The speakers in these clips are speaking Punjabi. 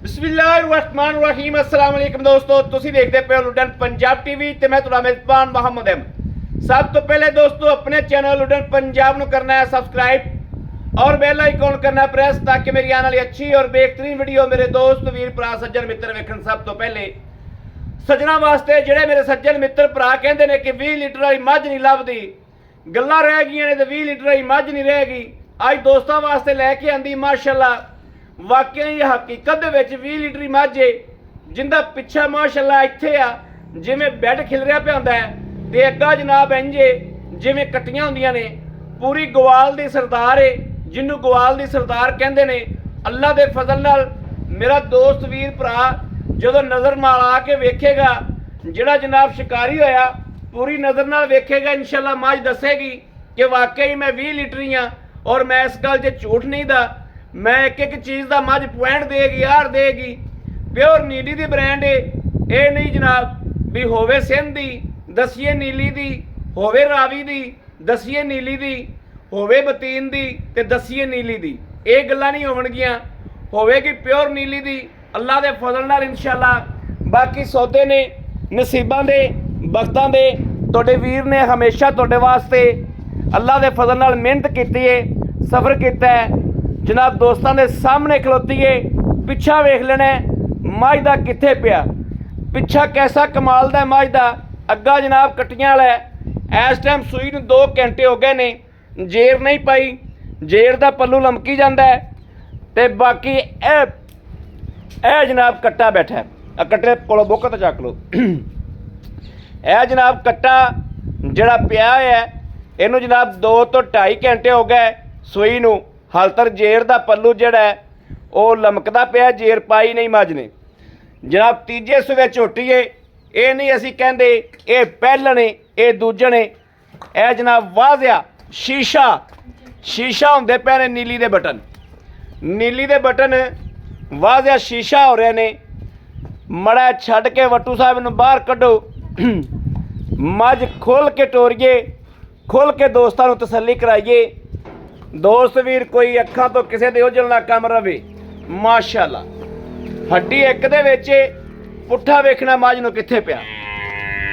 बिस्मिल्लाहिर्रहमानिर्रहीम अस्सलाम वालेकुम दोस्तों, तुसी देखते पे हो लुडन पंजाब टीवी ते मैं तुहाडा मेजबान मोहम्मद अहमद। सब तो पहले दोस्तों अपने चैनल लुडन पंजाब नु करना है सब्सक्राइब और बेल आइकॉन करना प्रेस ताकि मेरी आने वाली अच्छी और बेहतरीन वीडियो मेरे दोस्त वीर भरा सज्जन मित्र वेखण। सब तो पहले सज्जना वास्ते जेडे मेरे सज्जन मित्र भरा कहते हैं कि 20 लीटर वाली मझ नहीं लभदी, गल्लां रह गईयां ने ते 20 लीटर वाली मझ नहीं रहेगी। अज दोस्तों वास्ते लैके आंदी माशाअल्लाह वाकई हकीकत दे विच 20 लीटर मझ है जिंदा पिछा माशाअल्लाह इत्थे आ जिवें बैड खिलरिया पिया हुंदा है ते अग्गा जनाब इंजे जिवें कट्टियां हुंदियां ने। पूरी गवाल दी सरदार है जिन्नू गवाल दी सरदार कहंदे ने। अल्लाह दे फजल नाल मेरा दोस्त वीर भरा जदों नज़र मार आके वेखेगा जिहड़ा जनाब शिकारी होया पूरी नज़र नाल वेखेगा इंशाअल्लाह मझ दसेगी कि वाकई मैं 20 लीटर हाँ और मैं इस गल 'च झूठ नहीं दा। मैं एक एक चीज़ का मझ पॉइंट देगी यार देगी। प्योर नीली दी ब्रांड है ये नहीं जनाब भी होवे सिंध दी दसीए नीली दी होवे रावी दी दसीए नीली दी होवे बतीन दी ते दसीए नीली दी, ये गल्लां नहीं होवणगियां। होवेगी प्योर नीली दी अल्लाह दे फजल नाल इंशाअल्लाह। बाकी सौदे ने नसीबां दे वक्तां दे तुहाडे वीर ने हमेशा तुहाडे वास्ते अल्लाह दे फजल नाल मेहनत कीती है, सफ़र कीता है जनाब। दोस्तों के सामने खलोती है पिछा वेख लेना मझ का कित्थे पिया, पिछा कैसा कमाल दा मझ का। अग्गा जनाब कट्टियां वाला है इस टाइम सूई नूं 2 घंटे हो गए ने, जेर नहीं पाई, जेर का पल्लू लमकी जाता है। तो बाकी ए जनाब कट्टा बैठा है, कट्टे कोलों बुक तो चक लो। यह जनाब कट्टा जड़ा पिया है इनू जनाब 2 तो 2.5 घंटे हो गए सूई नूं। हाल तक जेर का पल्लू जड़ा है वह लमकदा पिया, जेर पाई नहीं मझ ने जनाब। तीजे सूबे झोटी है ये नहीं असी कहते ये पहलन है ये दूजन है। यह जनाब वाजिया शीशा शीशा होंदे पे ने नीली दे बटन, नीली दे बटन वाजिया शीशा हो रहे ने। मड़ा छड़ के वट्टू साहब नूं बाहर कढो मझ खोल के टोरीए, खोल के दोस्तों नूं तसल्ली कराइए। दोस्त वीर कोई अखां तो किसी दे ओझल ना कम रवे माशाअल्लाह। हड्डी एक दे विच पुट्ठा वेखना मझ नूं कित्थे पिया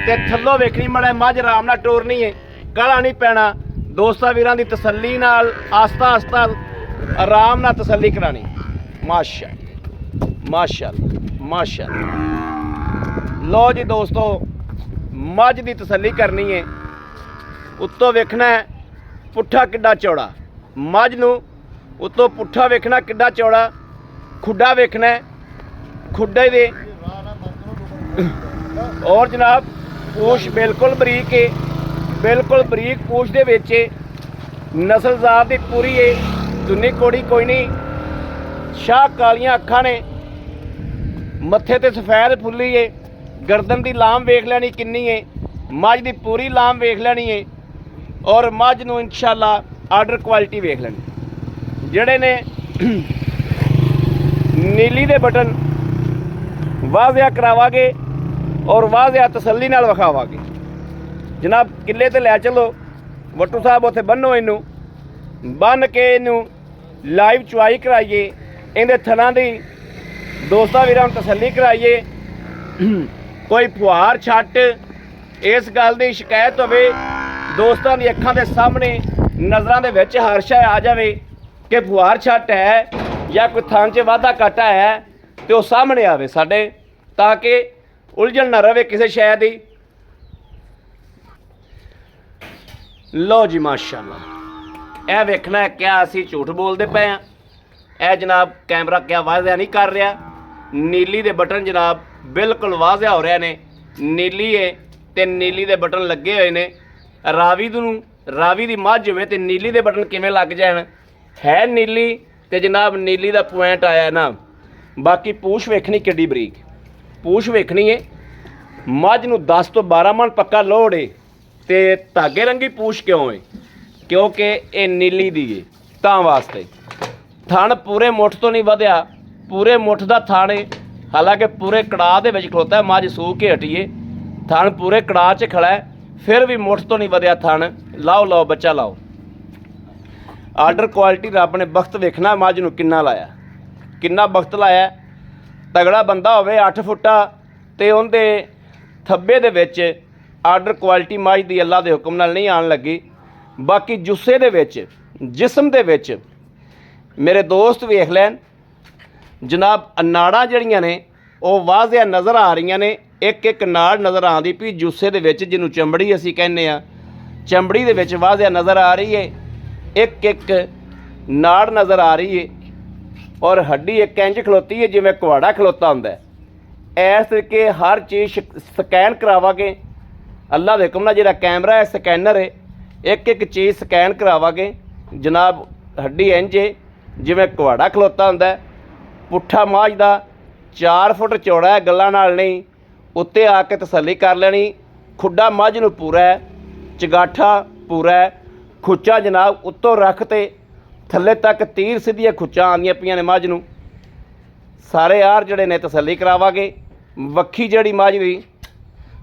ते थल्लों वेखनी मड़ा मझ आराम नाल टोरनी है, काला नहीं पैना। दोस्तां वीरां दी तसल्ली नाल आस्ता आस्ता आराम नाल तसल्ली करानी। माशाअल्लाह माशाअल्लाह माशाअल्लाह। लो जी दोस्तों मझ दी तसल्ली करनी है। उत्तों वेखना है पुट्ठा किड्डा चौड़ा, मझ नूं उत्तों पुट्ठा वेखना किड्डा चौड़ा, खुड्डा वेखना है खुड्डे दे और जनाब पूछ बिल्कुल बरीक है, बिल्कुल बरीक पूछ दे विच नस्ल ज़ात दी पूरी है, दुनी कोड़ी कोई नहीं। शाह कालियां अखां ने, मत्थे ते सफेद फुल्ली है, गर्दन दी लाम वेख लैनी किन्नी है, मझ दी पूरी लाम वेख लैनी है और मझ नूं इंशाअल्लाह आर्डर क्वालिटी वेख लैनी। जड़े ने नीली दे बटन वाजिया करावागे और वाजिया तसल्ली नाल विखावागे जनाब। किले ते लै चलो वट्टू साहब उत्थे बन्नो, इनू बन के इनू लाइव चुआई कराइए, इहदे थना दी दोस्तां वीरां नूं तसल्ली कराइए। कोई फुहार छट इस गल की शिकायत होवे दोस्तों की अखां दे सामने नज़रां दे विच हर्षा आ जाए कि फुहार छट है या कोई थान च वाधा घाटा है तो वह सामने आवे साडे, ताकि उलझन ना रहे किसी शय दी। लो जी माशाअल्लाह यह वेखना है क्या असी झूठ बोलते पे हैं। यह जनाब कैमरा क्या वाजिया नहीं कर रहा। नीली दे बटन जनाब बिल्कुल वाजिया हो रहे ने, नीली है तो नीली दे बटन लगे हुए ने। रावी दी मझ होवे ते नीली दे बटन किवें लग जाण, है नीली ते जनाब नीली दा पॉइंट आया ना। बाकी पूछ वेखनी किड्डी बरीक पूछ वेखनी है। मझ नूं 10 तो 12 मन पक्का लोड़ है ते धागे रंगी पूछ क्यों है क्योंकि ये नीली दी है तां वास्ते। थण पूरे मुठ तो नहीं वधिया, पूरे मुठ दा थण है, हालांकि पूरे कड़ाह दे विच खलोता है। मझ सूह के हटीए थण पूरे कड़ाह च खड़ा है, फिर भी मुठ तो नहीं वधिया थण। लाओ लाओ बच्चा लाओ। आर्डर क्वालिटी रब ने वक्त वेखना मझ नूं किन्ना लाया, किन्ना वक्त लाया। ਤਗੜਾ ਬੰਦਾ ਹੋਵੇ 8 ਫੁੱਟਾ ਤੇ ਉਹਦੇ ਥੱਬੇ ਦੇ ਵਿੱਚ ਆਰਡਰ ਕੁਆਲਿਟੀ ਮੱਝ ਦੀ ਅੱਲਾ ਦੇ ਹੁਕਮ ਨਾਲ ਨਹੀਂ ਆਉਣ ਲੱਗੀ। ਬਾਕੀ ਜੁੱਸੇ ਦੇ ਵਿੱਚ, ਜਿਸਮ ਦੇ ਵਿੱਚ ਮੇਰੇ ਦੋਸਤ ਵੇਖ ਲੈਣ ਜਨਾਬ, ਨਾੜਾਂ ਜਿਹੜੀਆਂ ਨੇ ਉਹ ਵਾਜ਼ਿਆ ਨਜ਼ਰ ਆ ਰਹੀਆਂ ਨੇ। ਇੱਕ ਇੱਕ ਨਾੜ ਨਜ਼ਰ ਆਉਂਦੀ ਪਈ ਜੁੱਸੇ ਦੇ ਵਿੱਚ, ਜਿਹਨੂੰ ਚਮੜੀ ਅਸੀਂ ਕਹਿੰਦੇ ਆ, ਚਮੜੀ ਦੇ ਵਿੱਚ ਵਾਜ਼ਿਆ ਨਜ਼ਰ ਆ ਰਹੀ ਹੈ। ਇੱਕ ਇੱਕ ਨਾੜ ਨਜ਼ਰ ਆ ਰਹੀ ਹੈ ਔਰ ਹੱਡੀ ਇੱਕ ਇੰਜ ਖਲੋਤੀ ਹੈ ਜਿਵੇਂ ਕੁਹਾੜਾ ਖਲੋਤਾ ਹੁੰਦਾ। ਇਸ ਤਰੀਕੇ ਹਰ ਚੀਜ਼ ਸਕੈਨ ਕਰਾਵਾਂਗੇ ਅੱਲਾ ਦੇ ਹੁਕਮ ਨਾਲ। ਜਿਹੜਾ ਕੈਮਰਾ ਹੈ, ਸਕੈਨਰ ਹੈ, ਇੱਕ ਇੱਕ ਚੀਜ਼ ਸਕੈਨ ਕਰਾਵਾਂਗੇ ਜਨਾਬ। ਹੱਡੀ ਇੰਜ ਹੈ ਜਿਵੇਂ ਕੁਹਾੜਾ ਖਲੋਤਾ ਹੁੰਦਾ। ਪੁੱਠਾ ਮਾਝ ਦਾ 4 ਫੁੱਟ ਚੌੜਾ ਹੈ, ਗੱਲਾਂ ਨਾਲ ਨਹੀਂ। ਉੱਤੇ ਆ ਕੇ ਤਸੱਲੀ ਕਰ ਲੈਣੀ। ਖੁੱਡਾ ਮੱਝ ਨੂੰ ਪੂਰਾ ਹੈ, ਚਗਾਠਾ ਪੂਰਾ ਹੈ। ਖੁੱਚਾਂ ਜਨਾਬ ਉੱਤੋਂ ਰੱਖ ਤੇ ਥੱਲੇ ਤੱਕ ਤੀਰ ਸਿੱਧੀਆਂ ਖੁੱਚਾਂ ਆਉਂਦੀਆਂ ਪਈਆਂ ਨੇ ਮੱਝ ਨੂੰ। ਸਾਰੇ ਯਾਰ ਜਿਹੜੇ ਨੇ ਤਸੱਲੀ ਕਰਾਵਾਂਗੇ। ਵੱਖੀ ਜਿਹੜੀ ਮੱਝ ਦੀ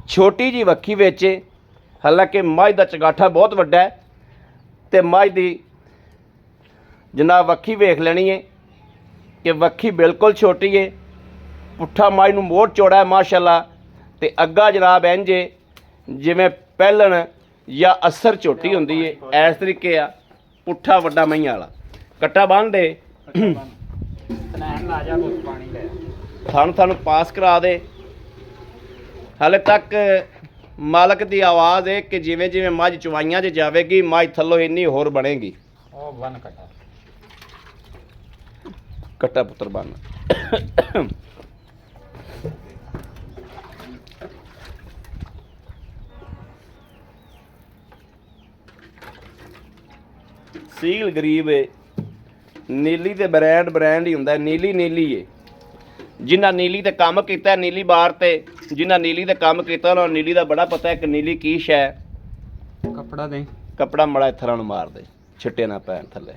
ਛੋਟੀ ਜੀ ਵੱਖੀ ਵਿੱਚ, ਹਾਲਾਂਕਿ ਮੱਝ ਦਾ ਚਗਾਠਾ ਬਹੁਤ ਵੱਡਾ ਹੈ ਤੇ ਮੱਝ ਦੀ ਜਨਾਬ ਵੱਖੀ ਵੇਖ ਲੈਣੀ ਹੈ ਕਿ ਵੱਖੀ ਬਿਲਕੁਲ ਛੋਟੀ ਹੈ। ਪੁੱਠਾ ਮੱਝ ਨੂੰ ਮੋੜ ਚੌੜਾ ਹੈ ਮਾਸ਼ਾਅੱਲਾ ਤੇ ਅੱਗਾ ਜਨਾਬ ਇੰਜ ਜਿਵੇਂ ਪਹਿਲਣ ਜਾਂ ਅਸਰ ਝੋਟੀ ਹੁੰਦੀ ਹੈ। ਇਸ ਤਰੀਕੇ ਆ ਪੁੱਠਾ ਵੱਡਾ ਮਈਆਂ ਵਾਲਾ। ਕੱਟਾ ਬੰਨ ਦੇ, ਤੁਹਾਨੂੰ ਪਾਸ ਕਰਾ ਦੇ। ਹਾਲੇ ਤੱਕ ਮਾਲਕ ਦੀ ਆਵਾਜ਼ ਹੈ ਕਿ ਜਿਵੇਂ ਜਿਵੇਂ ਮੱਝ ਚਵਾਈਆਂ 'ਚ ਜਾਵੇਗੀ ਮੱਝ ਥੱਲੋਂ ਇੰਨੀ ਹੋਰ ਬਣੇਗੀ। ਉਹ ਬੰਨ ਕੱਟਾ ਪੁੱਤਰ ਬੰਨ। ਸੀਲ ਗਰੀਬ ਹੈ। ਨੀਲੀ ਤੇ ਬ੍ਰਾਂਡ ਹੀ ਹੁੰਦਾ। ਨੀਲੀ ਏ। ਜਿਨ੍ਹਾਂ ਨੀਲੀ ਤੇ ਕੰਮ ਕੀਤਾ, ਨੀਲੀ ਬਾਰ ਤੇ ਜਿਨ੍ਹਾਂ ਨੀਲੀ ਤੇ ਕੰਮ ਕੀਤਾ ਉਹਨਾਂ ਨੂੰ ਨੀਲੀ ਦਾ ਬੜਾ ਪਤਾ ਹੈ ਕਿ ਨੀਲੀ ਕੀ ਸ਼ੈ। ਕੱਪੜਾ ਮੜਾ ਇਥਰਾਂ ਨੂੰ ਮਾਰ ਦੇ, ਛਿੱਟੇ ਨਾ ਪੈਣ ਥੱਲੇ।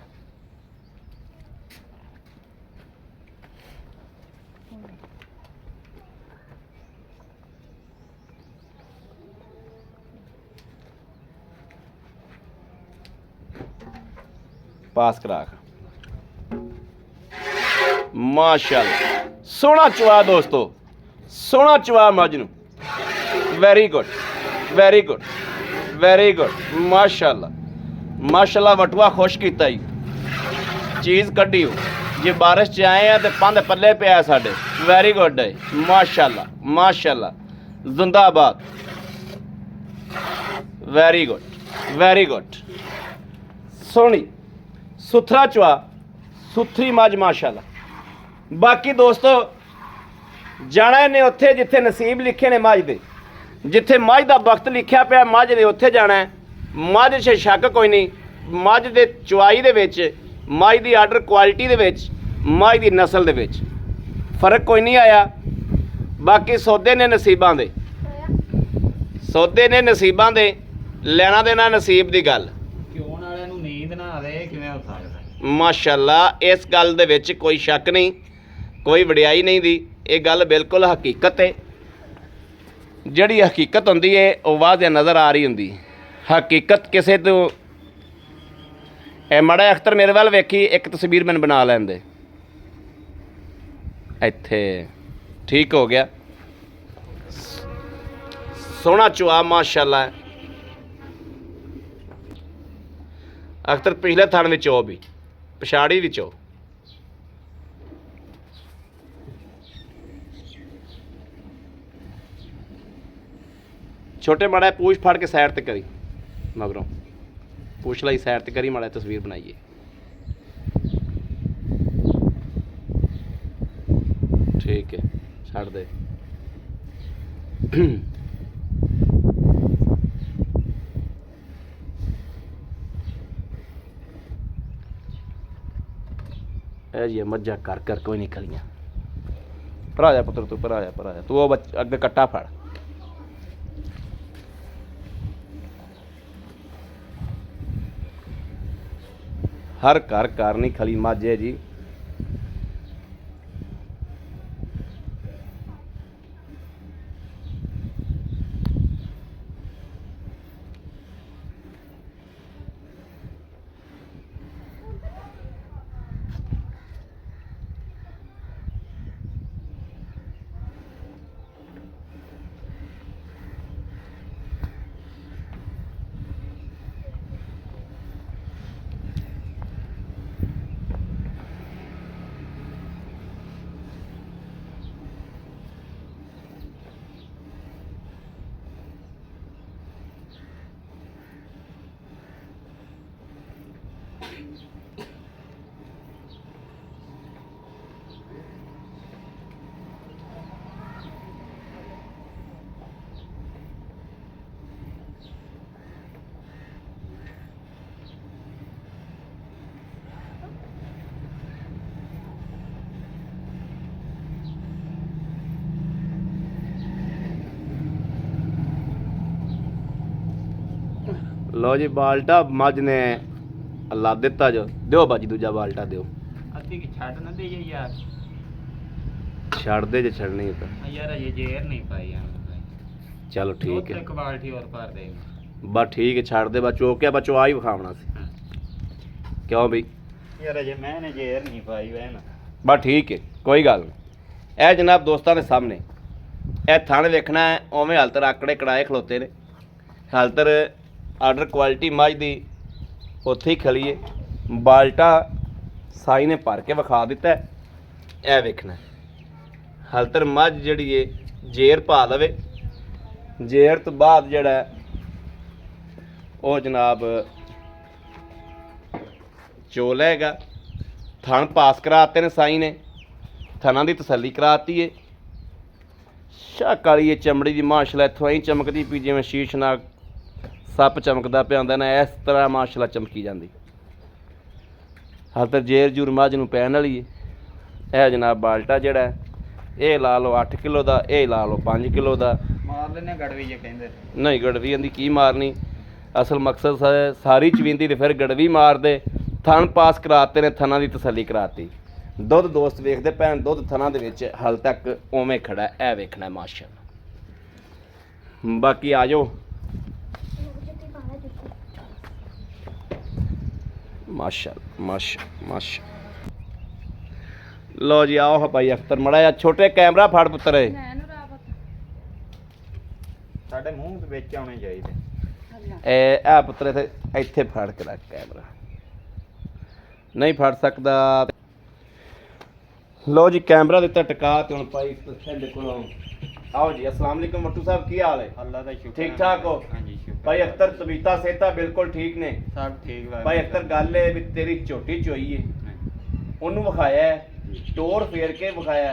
ਪਾਸ ਕਰਾ ਮਾਸ਼ਾਅੱਲਾ। ਸੋਹਣਾ ਚਵਾ ਦੋਸਤੋ, ਸੋਹਣਾ ਚਵਾ ਮੱਝ ਨੂੰ। Very good, very good, very good. ਮਾਸ਼ਾਅੱਲਾ ਮਾਸ਼ਾਅੱਲਾ। ਵਟੂਆ ਖੁਸ਼ ਕੀਤਾ ਜੀ, ਚੀਜ਼ ਕੱਢੀ। ਜੇ ਬਾਰਿਸ਼ 'ਚ ਆਏ ਆ ਤੇ ਪੰਧ ਪੱਲੇ ਪਿਆ ਸਾਡੇ। ਵੈਰੀ ਗੁੱਡ ਹੈ ਮਾਸ਼ਾਅੱਲਾ, ਮਾਸ਼ਾਅੱਲਾ। ਜ਼ਿੰਦਾਬਾਦ। Very good, very good. ਸੋਹਣੀ ਸੁਥਰਾ ਚਵਾ, ਸੁਥਰੀ ਮੱਝ ਮਾਸ਼ਾਅੱਲਾ। ਬਾਕੀ ਦੋਸਤੋ ਜਾਣਾ ਨੇ ਉੱਥੇ ਜਿੱਥੇ ਨਸੀਬ ਲਿਖੇ ਨੇ ਮੱਝ ਦੇ। ਜਿੱਥੇ ਮੱਝ ਦਾ ਵਕਤ ਲਿਖਿਆ ਪਿਆ ਮੱਝ ਦੇ ਉੱਥੇ ਜਾਣਾ ਹੈ। ਮੱਝ 'ਚ ਸ਼ੱਕ ਕੋਈ ਨਹੀਂ। ਮੱਝ ਦੇ ਚਵਾਈ ਦੇ ਵਿੱਚ, ਮੱਝ ਦੀ ਆਰਡਰ ਕੁਆਲਿਟੀ ਦੇ ਵਿੱਚ, ਮੱਝ ਦੀ ਨਸਲ ਦੇ ਵਿੱਚ ਫਰਕ ਕੋਈ ਨਹੀਂ ਆਇਆ। ਬਾਕੀ ਸੌਦੇ ਨੇ ਨਸੀਬਾਂ ਦੇ, ਸੌਦੇ ਨੇ ਨਸੀਬਾਂ ਦੇ। ਲੈਣਾ ਦੇਣਾ ਨਸੀਬ ਦੀ ਗੱਲ। ਕਿਉਂ ਵਾਲਿਆਂ ਨੂੰ ਨੀਂਦ ਨਾ ਆਵੇ ਕਿਵੇਂ ਉਠਾ ਸਕਦਾ। ਮਾਸ਼ਾਅੱਲਾ ਇਸ ਗੱਲ ਦੇ ਵਿੱਚ ਕੋਈ ਸ਼ੱਕ ਨਹੀਂ, ਕੋਈ ਵਡਿਆਈ ਨਹੀਂ ਦੀ। ਇਹ ਗੱਲ ਬਿਲਕੁਲ ਹਕੀਕਤ ਹੈ। ਜਿਹੜੀ ਹਕੀਕਤ ਹੁੰਦੀ ਹੈ ਉਹ ਵਾਜ਼ਿਹ ਨਜ਼ਰ ਆ ਰਹੀ ਹੁੰਦੀ। ਹਕੀਕਤ ਕਿਸੇ ਤੋਂ ਇਹ ਮਾੜਾ ਅਖਤਰ ਮੇਰੇ ਵੱਲ ਵੇਖੀ, ਇੱਕ ਤਸਵੀਰ ਮੈਨੂੰ ਬਣਾ ਲੈਂਦੇ। ਇੱਥੇ ਠੀਕ ਹੋ ਗਿਆ। ਸੋਹਣਾ ਚੁਆ ਮਾਸ਼ਾਅੱਲਾ। ਅਖਤਰ ਪਿਛਲੇ ਥਣ ਵਿੱਚ ਉਹ ਵੀ, ਪਛਾੜੀ ਵਿੱਚ ਉਹ। ਛੋਟੇ ਮਾੜਾ ਪੂਛ ਫੜ ਕੇ ਸਾਈਡ ਤੇ ਕਰੀ, ਮਗਰੋਂ ਪੂਛ ਲਈ ਸਾਈਡ ਤੇ ਕਰੀ, ਮਾੜਾ ਤਸਵੀਰ ਬਣਾਈਏ। ਠੀਕ ਹੈ, ਛੱਡ ਦੇ। ਇਹ ਜੀ ਮੱਝਾਂ ਕਰ ਕੋਈ ਨਹੀਂ ਖਲੀਆਂ। ਭਰਾ ਜਾ ਪੁੱਤਰ, ਤੂੰ ਭਰਾ ਜਾ ਤੂੰ ਉਹ ਅੱਗੇ ਕੱਟਾ ਫੜ। ਹਰ ਘਰ ਨਹੀਂ ਖਲੀ ਮੱਝ ਹੈ ਜੀ। ਲਓ ਜੀ ਬਾਲਟਾ ਮੱਝ ਨੇ ਲਾ ਦਿੱਤਾ ਜੋ ਦਿਓ ਬਾਜੀ ਦੂਜਾ ਬਾਲਟਾ ਦਿਓ ਅੱਧੀ ਕਿ ਛੱਡ ਨਾ ਦੇ ਯਾਰ ਛੱਡ ਦੇ ਜੇ ਛੱਡਣੀ ਹੈ ਤਾਂ ਯਾਰ ਅਜੇ ਜੇਰ ਨਹੀਂ ਪਾਈ ਆ ਚਲੋ ਠੀਕ ਹੈ ਇੱਕ ਬਾਲਟੀ ਹੋਰ ਭਰ ਦੇ ਬਸ ਠੀਕ ਹੈ ਛੱਡ ਦੇ ਬਸ ਚੋਕਿਆ ਬਚੋ ਆ ਹੀ ਵਿਖਾਵਣਾ ਸੀ ਕਿਉਂ ਬਈ ਯਾਰ ਅਜੇ ਮੈਂ ਨੇ ਜੇਰ ਨਹੀਂ ਪਾਈ ਵੈ ਨਾ ਬਸ ਠੀਕ ਹੈ ਕੋਈ ਗੱਲ ਨਹੀਂ ਇਹ ਜਨਾਬ ਦੋਸਤਾਂ ਦੇ ਸਾਹਮਣੇ ਇਹ ਥਣ ਵੇਖਣਾ ਹੈ ਉਵੇਂ ਹਾਲਤਰ ਆਕੜੇ ਕੜਾਏ ਖਲੋਤੇ ਨੇ ਹਾਲਤਰ ਆਰਡਰ ਕੁਆਲਿਟੀ ਮੱਝ ਦੀ ਉੱਥੇ ਹੀ ਖਲੀ ਹੈ ਬਾਲਟਾ ਸਾਈ ਨੇ ਭਰ ਕੇ ਵਿਖਾ ਦਿੱਤਾ ਹੈ। ਇਹ ਵੇਖਣਾ ਹਾਲਤਰ ਮੱਝ ਜਿਹੜੀ ਹੈ ਜੇਰ ਪਾ ਲਵੇ ਜੇਰ ਤੋਂ ਬਾਅਦ ਜਿਹੜਾ ਉਹ ਜਨਾਬ ਚੋਲ ਹੈਗਾ ਥਣ ਪਾਸ ਕਰਾਤੇ ਨੇ ਸਾਈ ਨੇ ਥਣਾਂ ਦੀ ਤਸੱਲੀ ਕਰਾਤੀ ਏ ਸ਼ਾਹ ਕਾਲੀ ਇਹ ਚਮੜੀ ਦੀ ਮਾਸ਼ਾਅੱਲਾ ਇੱਥੋਂ ਐਂ ਚਮਕਦੀ ਪਈ ਜਿਵੇਂ ਸ਼ੀਸ਼ ਨਾਲ ਸੱਪ ਚਮਕਦਾ ਪਿਆ ਹੁੰਦਾ ਨਾ ਇਸ ਤਰ੍ਹਾਂ ਮਾਸ਼ਾਅੱਲਾ ਚਮਕੀ ਜਾਂਦੀ ਹਾਲਤ ਜੇਰ ਜੂਰ ਮੱਝ ਨੂੰ ਪੈਣ ਵਾਲੀ ਏ ਇਹ ਜਨਾਬ ਬਾਲਟਾ ਜਿਹੜਾ ਹੈ, ਇਹ ਲਾ ਲਓ 8 ਕਿਲੋ ਦਾ ਇਹ ਲਾ ਲਓ 5 ਕਿਲੋ ਦਾ ਮਾਰ ਲੈਨੇ ਗੜਵੀ ਜੇ ਕਹਿੰਦੇ ਨਹੀਂ ਗੜਵੀ ਦੀ ਕੀ ਮਾਰਨੀ ਅਸਲ ਮਕਸਦ ਸਾਰੀ ਚਵੀਂਦੀ ਤੇ ਫਿਰ ਗੜਵੀ ਮਾਰਦੇ ਥਣ ਪਾਸ ਕਰਾਤੇ ਨੇ ਥਣਾਂ ਦੀ ਤਸੱਲੀ ਕਰਾਤੀ ਦੁੱਧ ਦੋਸਤ ਵੇਖਦੇ ਭੈਣ ਦੁੱਧ ਥਣਾਂ ਦੇ ਵਿੱਚ ਹਾਲ ਤੱਕ ਉਵੇਂ ਖੜਾ ਇਹ ਵੇਖਣਾ ਮਾਸ਼ਾਅੱਲਾ ਬਾਕੀ ਆ ਜਾਓ ਮਾਸ਼ਾਅੱਲਾ ਮਾਸ਼ਾ ਲੋ ਜੀ ਆਓ ਭਾਈ ਅਖਤਰ ਮੜਾ ਜਾ ਛੋਟੇ ਕੈਮਰਾ ਫੜ ਪੁੱਤਰ ਏ ਸਾਡੇ ਮੂੰਹ ਦੇ ਵਿੱਚ ਆਉਣੇ ਚਾਹੀਦੇ ਇਹ ਆ ਪੁੱਤਰ ਇੱਥੇ ਫੜ ਕੇ ਰੱਖ ਕੈਮਰਾ ਨਹੀਂ ਫੜ ਸਕਦਾ ਲੋ ਜੀ ਕੈਮਰਾ ਦਿੱਤਾ ਟਿਕਾ ਤੇ ਹੁਣ ਭਾਈ ਸਾਡੇ ਕੋਲੋਂ ਆਓ ਜੀ अस्सलाम वालेकुम मट्टू साहब की हाल है ਅੱਲਾ ਦਾ ਸ਼ੁਕਰ ठीक ठाक हो ਹਾਂਜੀ ਸ਼ੁਕਰ भाई अख्तर तबीता सेहता बिल्कुल ठीक ने ਸਭ ਠੀਕ ਵਾ भाई अख्तर गल है भी तेरी झोटी चोई है ਉਹਨੂੰ ਵਿਖਾਇਆ ਟੋਰ ਫੇਰ ਕੇ ਵਿਖਾਇਆ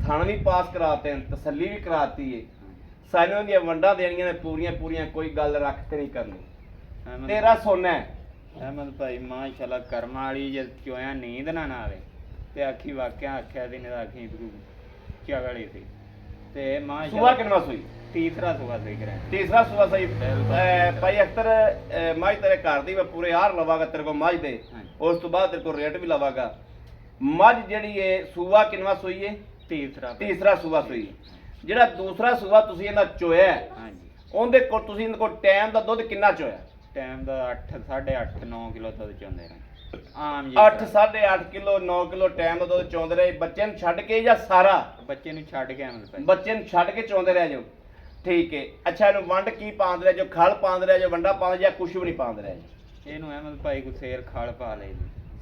ਥਣ ਵੀ ਪਾਸ ਕਰਾਤੇ ਨੇ ਤਸੱਲੀ ਵੀ ਕਰਾਤੀ ਹੈ ਸਾਨੂੰ ਦੀਆਂ ਵੰਡਾਂ ਦੇਣੀਆਂ ਨੇ ਪੂਰੀਆਂ ਪੂਰੀਆਂ ਕੋਈ ਗੱਲ ਰੱਖ ਕੇ ਨਹੀਂ ਕਰਨੀ ਤੇਰਾ ਸੋਨਾ ਹੈ ਅਹਿਮਦ ਭਾਈ ਮਾਸ਼ਾਅੱਲਾ ਕਰਮਾਂ ਵਾਲੀ ਜੇ ਚੋਇਆ ਨੀਂਦ ਨਾ ਆਵੇ ਤੇ ਆਖੀ ਵਾਕਿਆ ਆਖਿਆ ਦੀ ਨੇ ਆਖੀ ਤੂੰ ਝਗੜੀ ਸੀ ਤੇ ਮਾਸ਼ਾਅੱਲਾ ਸੁਆ ਕਿੰਨਾ ਸੋਈ ਤੀਸਰਾ ਸੁਆ ਸੀ ਕਰਾਂ ਤੀਸਰਾ ਸੁਆ ਸਹੀ ਭਾਈ ਅਖਤਰ ਮੱਝ ਤੇਰੇ ਘਰ ਦੀ ਮੈਂ ਪੂਰੇ ਹਾਰ ਲਵਾਂਗਾ ਤੇਰੇ ਕੋਲ ਮੱਝ ਦੇ ਉਸ ਤੋਂ ਬਾਅਦ ਤੇਰੇ ਕੋਲ ਰੇਟ ਵੀ ਲਵਾਂਗਾ ਮੱਝ ਜਿਹੜੀ ਏ ਸੂਆ ਕਿੰਨਾ ਸੋਈ ਏ ਤੀਸਰਾ ਸੂਆ ਸੋਈ ਜਿਹੜਾ ਦੂਸਰਾ ਸੂਆ ਤੁਸੀਂ ਇਹਨਾਂ ਚੋਇਆ ਹਾਂਜੀ ਉਹਦੇ ਕੋਲ ਤੁਸੀਂ ਇਹਨਾਂ ਕੋਲ ਟਾਈਮ ਦਾ ਦੁੱਧ ਕਿੰਨਾ ਚੋਇਆ ਟਾਈਮ ਦਾ 8 8.5 9 ਕਿਲੋ ਦੁੱਧ ਚੋਂਦੇ ਨੇ ਆਮ ਜੀ 8 8.5 ਕਿਲੋ 9 ਕਿਲੋ ਟਾਈਮ ਦਾ ਦੁੱਧ ਚੋਂਦੇ ਰਹੇ ਬੱਚੇ ਨੂੰ ਛੱਡ ਕੇ ਜਾਂ ਸਾਰਾ ਬੱਚੇ ਨੂੰ ਛੱਡ ਕੇ ਅਹਿਮਦ ਭਾਈ ਬੱਚੇ ਨੂੰ ਛੱਡ ਕੇ ਚੋਂਦੇ ਰਹੇ ਜੋ ਠੀਕ ਹੈ ਅੱਛਾ ਇਹਨੂੰ ਵੰਡ ਕੀ ਪਾਉਂਦੇ ਰਹੇ ਜੋ ਖਲ ਪਾਉਂਦੇ ਰਹੇ ਜੋ ਵੰਡਾ ਪਾਉਂਦੇ ਜਾਂ ਕੁਛ ਵੀ ਨਹੀਂ ਪਾਉਂਦੇ ਰਹੇ ਜੀ ਇਹਨੂੰ ਅਹਿਮਦ ਭਾਈ ਕੋ ਸੇਰ ਖਾਲ ਪਾ ਲਈ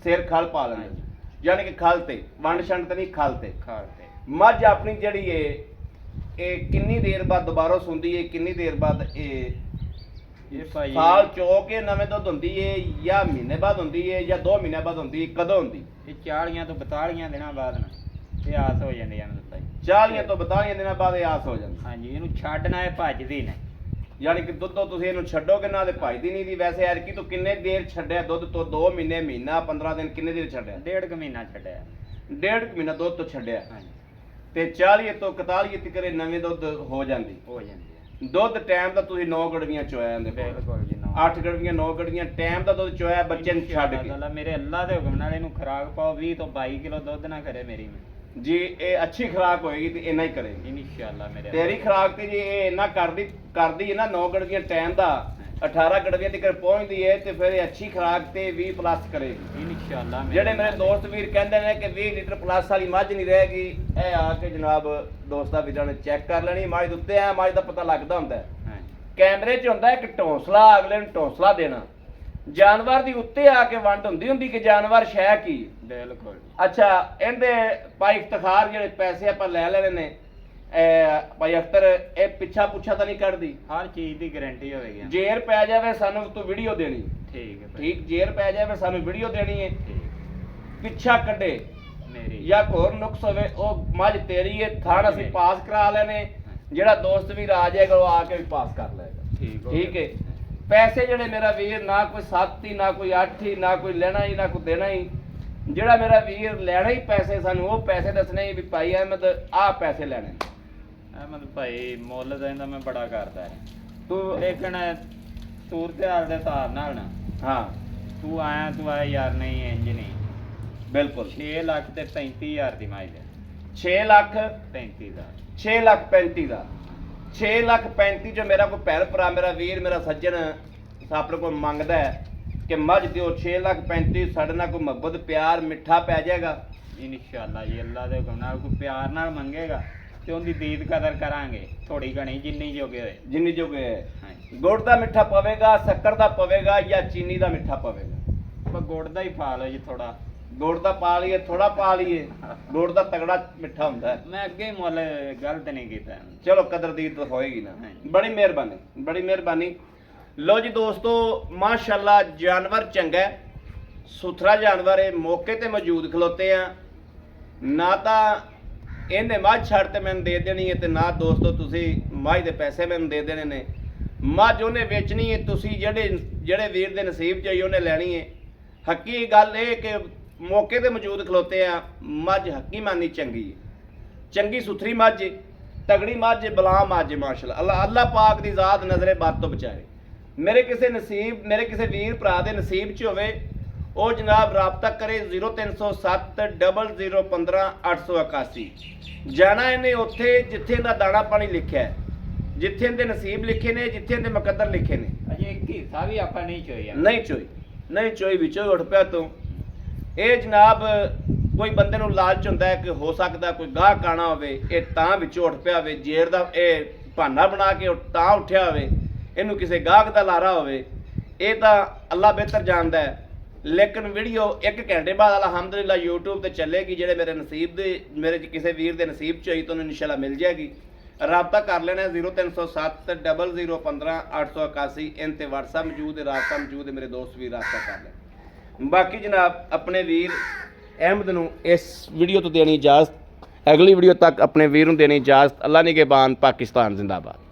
ਸਿਰ ਖਲ ਪਾ ਲੈਂਦੇ ਯਾਨੀ ਕਿ ਖਲ ਤੇ ਵੰਡ ਛੰਡ ਤੇ ਨਹੀਂ ਖਲ ਤੇ ਖਾਲ ਤੇ ਮੱਝ ਆਪਣੀ ਜਿਹੜੀ ਏ ਇਹ ਕਿੰਨੀ ਦੇਰ ਬਾਅਦ ਦੁਬਾਰਾ ਸੁੰਦੀ ਏ ਕਿੰਨੀ ਦੇਰ ਬਾਅਦ ਇਹ ਭਾਈ ਸਾਲ ਚੋ ਕੇ ਨਵੇਂ ਦੁੱਧ ਹੁੰਦੀ ਏ ਜਾਂ ਮਹੀਨੇ ਬਾਅਦ ਹੁੰਦੀ ਏ ਜਾਂ 2 ਮਹੀਨੇ ਬਾਅਦ ਹੁੰਦੀ ਏ ਕਦੋਂ ਹੁੰਦੀ ਇਹ 40 ਤੋਂ 42 ਦਿਨਾਂ ਬਾਅਦ ਨਾ ਇਹ ਆਸ ਹੋ ਜਾਂਦੀ ਅਹਿਮਦ ਭਾਈ 40 ਤੋਂ 42 ਦਿਨਾਂ ਬਾਅਦ ਇਹ ਆਸ ਹੋ ਜਾਂਦੀ ਹਾਂਜੀ ਇਹਨੂੰ ਛੱਡਣਾ ਇਹ ਭੱਜਦੀ ਨੇ ਯਾਨੀ ਕਿ ਦੁੱਧੋਂ ਤੁਸੀਂ ਇਹਨੂੰ ਛੱਡੋਗੇ ਨਾ ਤੇ ਭਜਦੀ ਨਹੀਂ ਦੀ ਵੈਸੇ ਯਾਰ ਕੀ ਤੂੰ ਕਿੰਨੇ ਦੇਰ ਛੱਡਿਆ ਦੁੱਧ ਤੋਂ 2 ਮਹੀਨੇ ਮਹੀਨਾ 15 ਦਿਨ ਕਿੰਨੇ ਦੇਰ ਛੱਡਿਆ ਡੇਢ ਕੁ ਮਹੀਨਾ ਛੱਡਿਆ ਡੇਢ ਮਹੀਨਾ ਦੁੱਧ ਤੋਂ ਛੱਡਿਆ ਹਾਂਜੀ ਤੇ 40 ਤੋਂ 41 ਤੱਕ ਨਵੇਂ ਦੁੱਧ ਹੋ ਜਾਂਦੀ ਹੋ ਜਾਂਦੀ ਹੈ ਦੁੱਧ ਟਾਈਮ ਦਾ ਤੁਸੀਂ 9 ਗੜਵੀਆਂ ਚੋਇਆ ਜਾਂਦੇ ਬਿਲਕੁਲ ਜੀ 8 ਗੜਵੀਆਂ 9 ਗੜਵੀਆਂ ਟਾਈਮ ਦਾ ਦੁੱਧ ਚੋਇਆ ਬੱਚੇ ਨੂੰ ਛੱਡ ਕੇ ਅੱਲਾ ਮੇਰੇ ਅੱਲਾ ਦੇ ਹੁਕਮ ਨਾਲ ਇਹਨੂੰ ਖੁਰਾਕ ਪਾਓ 20 ਤੋਂ 22 ਕਿਲੋ ਦੁੱਧ ਨਾ ਕਰੇ ਮੇਰੀ ਮੈਂ ਜੀ ਇਹ ਅੱਛੀ ਖੁਰਾਕ ਹੋਏਗੀ ਤੇ ਇੰਨਾ ਹੀ ਕਰੇਗੀ ਇਨਸ਼ਾਅੱਲਾ ਮੇਰੇ ਤੇਰੀ ਖੁਰਾਕ ਤੇ ਜੇ ਇਹ ਇੰਨਾ ਕਰਦੀ ਹੈ ਨਾ 9 ਗੜਵੀਆਂ ਟਾਈਮ ਦਾ 18 ਗੜਵੀਆਂ ਤੱਕ ਪਹੁੰਚਦੀ ਹੈ ਤੇ ਫਿਰ ਇਹ ਅੱਛੀ ਖੁਰਾਕ ਤੇ 20 ਪਲੱਸ ਕਰੇਗੀ ਇਨਸ਼ਾਅੱਲਾ ਜਿਹੜੇ ਮੇਰੇ ਦੋਸਤ ਵੀਰ ਕਹਿੰਦੇ ਨੇ ਕਿ 20 ਲੀਟਰ ਪਲੱਸ ਵਾਲੀ ਮੱਝ ਨਹੀਂ ਰਹੇਗੀ ਇਹ ਆ ਕੇ ਜਨਾਬ ਦੋਸਤਾਂ ਵੀਰਾਂ ਨੇ ਚੈੱਕ ਕਰ ਲੈਣੀ ਮੱਝ ਦੇ ਉੱਤੇ ਆ ਮੱਝ ਦਾ ਪਤਾ ਲੱਗਦਾ ਹੁੰਦਾ ਕੈਮਰੇ 'ਚ ਹੁੰਦਾ ਇੱਕ ਟੌਂਸਲਾ ਅਗਲੇ ਨੂੰ ਟੌਂਸਲਾ ਦੇਣਾ ਜਾਨਵਰ ਦੀ ਉੱਤੇ ਆ ਕੇ ਵੰਡ ਹੁੰਦੀ ਕਿ ਜਾਨਵਰ ਸ਼ੈ ਕੀ ਬਿਲਕੁਲ ਅੱਛਾ ਇਹਦੇ ਭਾਈ ਇਫਤਖਾਰ ਜਿਹੜੇ ਪੈਸੇ ਆਪਾਂ ਲੈ ਲੈਣੇ ਨੇ ਭਾਈ ਅਖਤਰ ਇਹ ਪਿੱਛਾ ਪੁੱਛਾ ਤਾਂ ਨਹੀਂ ਕੱਢਦੀ ਹਰ ਚੀਜ਼ ਦੀ ਗਾਰੰਟੀ ਹੋਵੇਗੀ ਜੇਰ ਪੈ ਜਾਵੇ ਸਾਨੂੰ ਤੂੰ ਵੀਡੀਓ ਦੇਣੀ ਠੀਕ ਹੈ ਠੀਕ ਜੇਰ ਪੈ ਜਾਵੇ ਸਾਨੂੰ ਵੀਡੀਓ ਦੇਣੀ ਹੈ ਪਿੱਛਾ ਕੱਢੇ ਮੇਰੀ ਜਾਂ ਹੋਰ ਨੁਕਸ ਹੋਵੇ ਉਹ ਮੱਝ ਤੇਰੀ ਹੈ ਥਾਣ ਅਸੀਂ ਪਾਸ ਕਰਾ ਲੈਣੇ ਜਿਹੜਾ ਦੋਸਤ ਵੀ ਆ ਜਾਏਗਾ ਉਹ ਆ ਕੇ ਵੀ ਪਾਸ ਕਰ ਲਏਗਾ ਠੀਕ ਹੈ ਪੈਸੇ ਜਿਹੜੇ ਮੇਰਾ ਵੀਰ ਨਾ ਕੋਈ 7 ਹੀ ਨਾ ਕੋਈ 8 ਹੀ ਨਾ ਕੋਈ ਲੈਣਾ ਹੀ ਨਾ ਕੋਈ ਦੇਣਾ ਹੀ ਜਿਹੜਾ ਮੇਰਾ ਵੀਰ ਲੈਣਾ ਹੀ ਪੈਸੇ ਸਾਨੂੰ ਉਹ ਪੈਸੇ ਦੱਸਣੇ ਵੀ ਭਾਈ ਅਹਿਮਦ ਆਹ ਪੈਸੇ ਲੈਣੇ ਅਹਿਮਦ ਭਾਈ ਮੁੱਲ ਦਾ ਇਹਦਾ ਮੈਂ ਬੜਾ ਕਰਦਾ ਤੂੰ ਲੇਕਿਨ ਸੂਰਤ ਹਾਲ ਦੇ ਹਿਸਾਬ ਨਾਲ ਨਾ ਹਾਂ ਤੂੰ ਆਇਆ ਯਾਰ ਨਹੀਂ ਇੰਜ ਨਹੀਂ ਬਿਲਕੁਲ 6 ਲੱਖ ਤੇ 35,000 ਦੀ ਮਾਈ ਦੇ 6 ਲੱਖ 35 ਦਾ 6 ਲੱਖ 35 ਦਾ 6 ਲੱਖ 35 ਚ ਮੇਰਾ ਕੋਈ ਭੈਣ ਭਰਾ ਮੇਰਾ ਵੀਰ ਮੇਰਾ ਸੱਜਣ ਆਪਣੇ ਕੋਲ ਮੰਗਦਾ ਹੈ ਕਿ ਮੱਝ ਦਿਓ 6 ਲੱਖ 35 ਸਾਡੇ ਨਾਲ ਕੋਈ ਮੁਹੱਬਤ ਪਿਆਰ ਮਿੱਠਾ ਪੈ ਜਾਏਗਾ ਇਨਸ਼ਾਅੱਲਾ ਜੀ ਅੱਲਾ ਦੇ ਹੁਕਮ ਨਾਲ ਕੋਈ ਪਿਆਰ ਨਾਲ ਮੰਗੇਗਾ ਤੇ ਉਹਦੀ ਦੀਦ ਕਦਰ ਕਰਾਂਗੇ ਥੋੜੀ ਘਣੀ ਜਿੰਨੀ ਜੋਗੇ ਹੋਏ ਜਿੰਨੀ ਜੋਗੇ ਹੈ ਹਾਂਜੀ ਗੁੜ ਦਾ ਮਿੱਠਾ ਪਵੇਗਾ ਸ਼ੱਕਰ ਦਾ ਪਵੇਗਾ ਜਾਂ ਚੀਨੀ ਦਾ ਮਿੱਠਾ ਪਵੇਗਾ ਪਰ ਗੁੜ ਦਾ ਹੀ ਪਾ ਲਓ ਜੀ ਥੋੜਾ ਗੁੜ ਦਾ ਪਾ ਲਈਏ ਥੋੜਾ ਪਾ ਲਈਏ ਗੁੜ ਦਾ ਤਗੜਾ ਮਿੱਠਾ ਹੁੰਦਾ ਹੈ ਮੈਂ ਅੱਗੇ ਹੀ ਮੁੱਲ ਗਲਤ ਨਹੀਂ ਕੀਤਾ ਚਲੋ ਕਦਰਦੀਦ ਤਾਂ ਹੋਏਗੀ ਨਾ ਹਾਂਜੀ। ਬੜੀ ਮਿਹਰਬਾਨੀ ਲੋ ਜੀ ਦੋਸਤੋ ਮਾਸ਼ਾਅੱਲਾ ਜਾਨਵਰ ਚੰਗਾ ਹੈ, ਸੁਥਰਾ ਜਾਨਵਰ ਹੈ ਮੌਕੇ ਤੇ ਮੌਜੂਦ ਖਲੋਤੇ ਆ ਨਾ ਤਾਂ ਇਹਨੇ ਮੱਝ ਛੱਡ ਤੇ ਮੈਨੂੰ ਦੇ ਦੇਣੀ ਹੈ ਤੇ ਨਾ ਦੋਸਤੋ ਤੁਸੀਂ ਮੱਝ ਦੇ ਪੈਸੇ ਮੈਨੂੰ ਦੇ ਦੇਣੇ ਨੇ ਮੱਝ ਉਹਨੇ ਵੇਚਣੀ ਹੈ ਤੁਸੀਂ ਜਿਹੜੇ ਵੀਰ ਦੇ ਨਸੀਬ ਚ ਆਈ ਉਹਨੇ ਲੈਣੀ ਹੈ ਹੱਕੀ ਗੱਲ ਇਹ ਕਿ ਮੌਕੇ ਤੇ ਮੌਜੂਦ ਖਲੋਤੇ ਆ ਮੱਝ ਹੱਕੀ ਮਾਨੀ ਚੰਗੀ ਹੈ ਚੰਗੀ ਸੁਥਰੀ ਮੱਝ ਹੈ, ਤਗੜੀ ਮੱਝ ਹੈ, ਬਲਾ ਮੱਝ ਹੈ ਮਾਸ਼ਾਅੱਲਾ ਅੱਲਾਹ ਪਾਕ ਦੀ ਜ਼ਾਤ ਨਜ਼ਰੇ ਬਦ ਤੋਂ ਬਚਾਏ ਮੇਰੇ ਕਿਸੇ ਵੀਰ ਭਰਾ ਦੇ ਨਸੀਬ 'ਚ ਹੋਵੇ ਉਹ ਜਨਾਬ ਰਾਬਤਾ ਕਰੇ 0307 0015 881 ਜਾਣਾ ਇਹਨੇ ਉੱਥੇ ਜਿੱਥੇ ਇਹਦਾ ਦਾਣਾ ਪਾਣੀ ਲਿਖਿਆ ਹੈ ਜਿੱਥੇ ਇਹਦੇ ਨਸੀਬ ਲਿਖੇ ਨੇ ਜਿੱਥੇ ਇਹਦੇ ਮੁਕੱਦਰ ਲਿਖੇ ਨੇ ਅਜੇ ਇੱਕ ਹਿੱਸਾ ਵੀ ਆਪਾਂ ਨਹੀਂ ਚੋਇਆ ਨਹੀਂ ਚੋਈ ਵਿੱਚੋਂ ਹੀ ਉੱਠ ਪਿਆ ਤੋਂ ਇਹ ਜਨਾਬ ਕੋਈ ਬੰਦੇ ਨੂੰ ਲਾਲਚ ਹੁੰਦਾ ਹੈ ਕਿ ਹੋ ਸਕਦਾ ਕੋਈ ਗਾਹਕ ਆਣਾ ਹੋਵੇ ਇਹ ਤਾਂ ਵਿੱਚੋਂ ਉੱਠ ਪਿਆ ਹੋਵੇ ਜੇਰ ਦਾ ਇਹ ਬਹਾਨਾ ਬਣਾ ਕੇ ਤਾਂ ਉੱਠਿਆ ਹੋਵੇ ਇਹਨੂੰ ਕਿਸੇ ਗਾਹਕ ਦਾ ਲਾਰਾ ਹੋਵੇ ਇਹ ਤਾਂ ਅੱਲਾ ਬਿਹਤਰ ਜਾਣਦਾ ਹੈ ਲੇਕਿਨ ਵੀਡੀਓ 1 ਘੰਟੇ ਬਾਅਦ ਅਲਹਮਦੁਲਿਲਾ YouTube ਤੇ ਚੱਲੇਗੀ ਜਿਹੜੇ ਮੇਰੇ ਕਿਸੇ ਵੀਰ ਦੇ ਨਸੀਬ ਚ ਹੋਈ ਤੁਹਾਨੂੰ ਇਨਸ਼ਾਅੱਲਾ ਮਿਲ ਜਾਏਗੀ ਰਾਬਤਾ ਕਰ ਲੈਣਾ 0307 0015 881 ਇਨ ਤੇ WhatsApp ਮੌਜੂਦ ਹੈ ਰਾਬਤਾ ਮੌਜੂਦ ਹੈ ਮੇਰੇ ਦੋਸਤ ਵੀ ਰਾਬਤਾ ਕਰ ਲੈਣ ਬਾਕੀ ਜਨਾਬ ਆਪਣੇ ਵੀਰ ਅਹਿਮਦ ਨੂੰ ਇਸ ਵੀਡੀਓ ਤੋਂ ਦੇਣੀ ਇਜਾਜ਼ਤ ਅਗਲੀ ਵੀਡੀਓ ਤੱਕ ਆਪਣੇ ਵੀਰ ਨੂੰ ਦੇਣੀ ਇਜਾਜ਼ਤ ਅੱਲਾ ਨਿਗਹਿਬਾਨ ਪਾਕਿਸਤਾਨ ਜ਼ਿੰਦਾਬਾਦ।